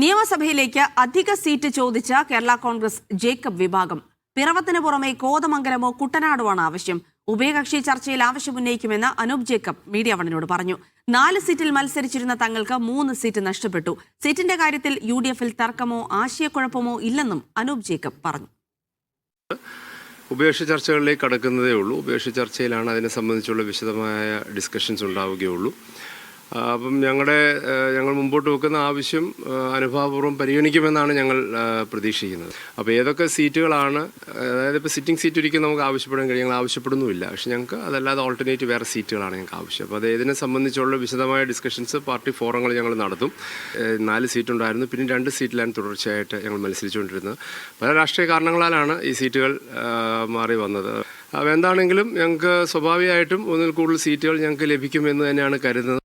നിയമസഭയിലേക്ക് അധിക സീറ്റ് ചോദിച്ച കേരള കോൺഗ്രസ് ജേക്കബ് വിഭാഗം. പിറവത്തിന് പുറമെ കോതമംഗലമോ കുട്ടനാടുമാണ് ആവശ്യം. ഉഭയകക്ഷി ചർച്ചയിൽ ആവശ്യമുന്നയിക്കുമെന്ന് അനൂപ് ജേക്കബ് മീഡിയ വണിനോട് പറഞ്ഞു. 4 സീറ്റിൽ മത്സരിച്ചിരുന്ന തങ്ങൾക്ക് 3 സീറ്റ് നഷ്ടപ്പെട്ടു. സീറ്റിന്റെ കാര്യത്തിൽ UDF-ൽ തർക്കമോ ആശയക്കുഴപ്പമോ ഇല്ലെന്നും അനൂപ് ജേക്കബ് പറഞ്ഞു. ഉഭയകക്ഷി ചർച്ചകളിലേക്ക് കടക്കുന്നതേ ഉള്ളൂ. ഉഭയകക്ഷി ചർച്ചയിലാണ് അതിനെ സംബന്ധിച്ചുള്ള വിശദമായ ഡിസ്കഷൻസ് ഉണ്ടാവുകയുള്ളൂ. അപ്പം ഞങ്ങൾ മുമ്പോട്ട് വെക്കുന്ന ആവശ്യം അനുഭാവപൂർവ്വം പരിഗണിക്കുമെന്നാണ് ഞങ്ങൾ പ്രതീക്ഷിക്കുന്നത്. അപ്പോൾ ഏതൊക്കെ സീറ്റുകളാണ്, അതായത് ഇപ്പോൾ സിറ്റിംഗ് സീറ്റ് ഒരിക്കലും നമുക്ക് ആവശ്യപ്പെടാൻ കഴിയും, ഞങ്ങൾ ആവശ്യപ്പെടുന്നുമില്ല. പക്ഷേ ഞങ്ങൾക്ക് അതല്ലാതെ ഓൾട്ടർനേറ്റീവ് വേറെ സീറ്റുകളാണ് ഞങ്ങൾക്ക് ആവശ്യം. അപ്പോൾ അത് ഇതിനെ സംബന്ധിച്ചുള്ള വിശദമായ ഡിസ്കഷൻസ് പാർട്ടി ഫോറങ്ങൾ ഞങ്ങൾ നടത്തും. 4 സീറ്റുണ്ടായിരുന്നു, പിന്നെ 2 സീറ്റിലാണ് തുടർച്ചയായിട്ട് ഞങ്ങൾ മത്സരിച്ചുകൊണ്ടിരുന്നത്. പല രാഷ്ട്രീയ കാരണങ്ങളാലാണ് ഈ സീറ്റുകൾ മാറി വന്നത്. അപ്പോൾ എന്താണെങ്കിലും ഞങ്ങൾക്ക് സ്വാഭാവികമായിട്ടും ഒന്നിൽ കൂടുതൽ സീറ്റുകൾ ഞങ്ങൾക്ക് ലഭിക്കുമെന്ന് തന്നെയാണ് കരുതുന്നത്.